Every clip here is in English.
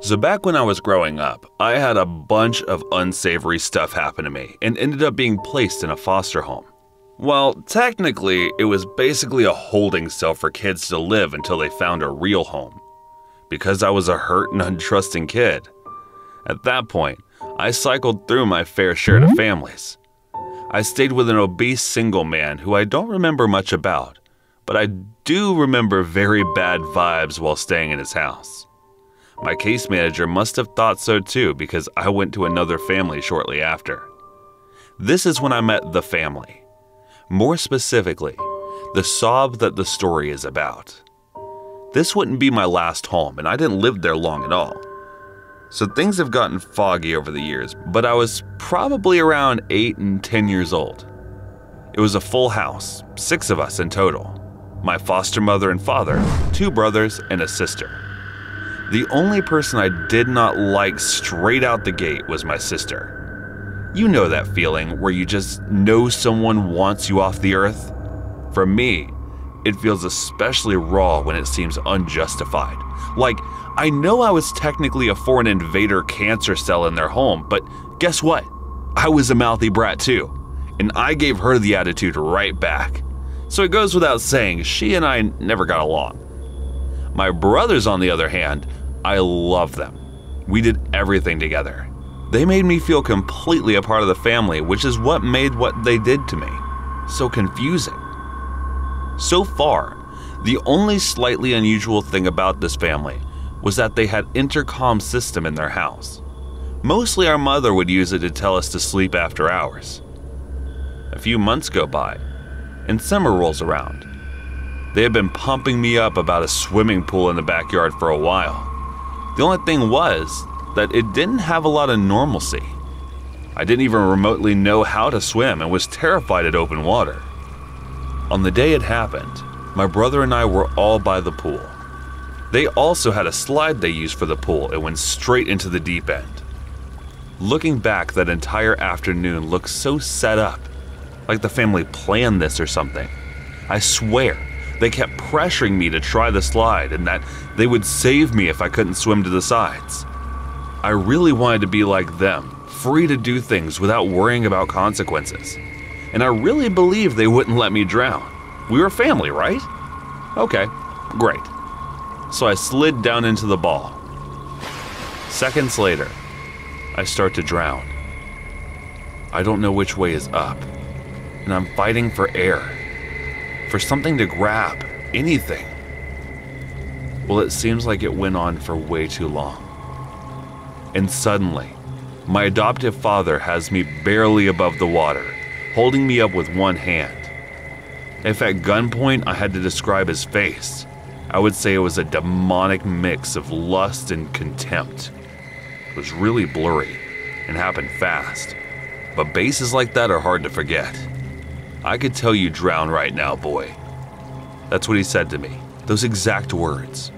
So back when I was growing up, I had a bunch of unsavory stuff happen to me and ended up being placed in a foster home. Well, technically, it was basically a holding cell for kids to live until they found a real home. Because I was a hurt and untrusting kid. At that point, I cycled through my fair share of families. I stayed with an obese single man who I don't remember much about, but I do remember very bad vibes while staying in his house. My case manager must have thought so too because I went to another family shortly after. This is when I met the family. More specifically, the sob that the story is about. This wouldn't be my last home and I didn't live there long at all. So things have gotten foggy over the years, but I was probably around 8 and 10 years old. It was a full house, 6 of us in total. My foster mother and father, 2 brothers and a sister. The only person I did not like straight out the gate was my sister. You know that feeling where you just know someone wants you off the earth? For me, it feels especially raw when it seems unjustified. Like, I know I was technically a foreign invader cancer cell in their home, but guess what? I was a mouthy brat too, and I gave her the attitude right back. So it goes without saying, she and I never got along. My brothers, on the other hand, I love them. We did everything together. They made me feel completely a part of the family, which is what made what they did to me so confusing. So far, the only slightly unusual thing about this family was that they had intercom system in their house. Mostly our mother would use it to tell us to sleep after hours. A few months go by, and summer rolls around. They had been pumping me up about a swimming pool in the backyard for a while. The only thing was that it didn't have a lot of normalcy. I didn't even remotely know how to swim and was terrified at open water. On the day it happened, my brother and I were all by the pool. They also had a slide they used for the pool and went straight into the deep end. Looking back, that entire afternoon looked so set up, like the family planned this or something. I swear, they kept pressuring me to try the slide and that they would save me if I couldn't swim to the sides. I really wanted to be like them, free to do things without worrying about consequences. And I really believed they wouldn't let me drown. We were family, right? Okay, great. So I slid down into the ball. Seconds later, I start to drown. I don't know which way is up, and I'm fighting for air. For something to grab, anything. Well, it seems like it went on for way too long. And suddenly, my adoptive father has me barely above the water, holding me up with one hand. If at gunpoint I had to describe his face, I would say it was a demonic mix of lust and contempt. It was really blurry and happened fast, but bases like that are hard to forget. I could tell you drown right now, boy. That's what he said to me, those exact words.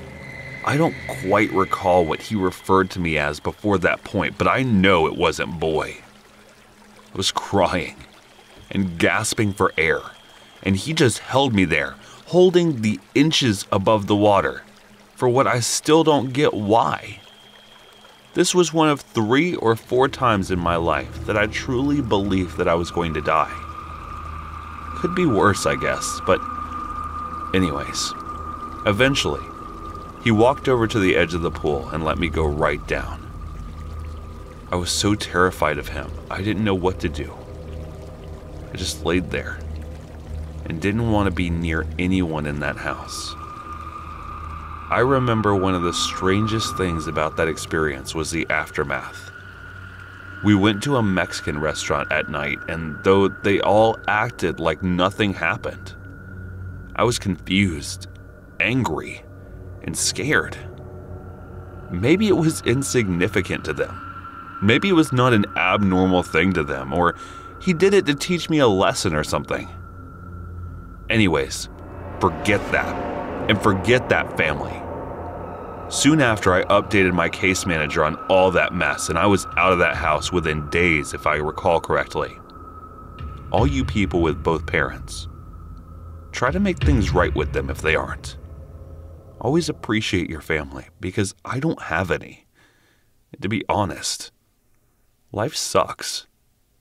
I don't quite recall what he referred to me as before that point, but I know it wasn't boy. I was crying and gasping for air, and he just held me there, holding the inches above the water, for what I still don't get why. This was one of 3 or 4 times in my life that I truly believed that I was going to die. Could be worse, I guess, but anyways, eventually, he walked over to the edge of the pool and let me go right down. I was so terrified of him, I didn't know what to do. I just laid there and didn't want to be near anyone in that house. I remember one of the strangest things about that experience was the aftermath. We went to a Mexican restaurant at night, and though they all acted like nothing happened, I was confused, angry, and scared. Maybe it was insignificant to them. Maybe it was not an abnormal thing to them, or he did it to teach me a lesson or something. Anyways, forget that, and forget that family. Soon after, I updated my case manager on all that mess, and I was out of that house within days, if I recall correctly. All you people with both parents, try to make things right with them if they aren't. Always appreciate your family, because I don't have any. And to be honest, life sucks.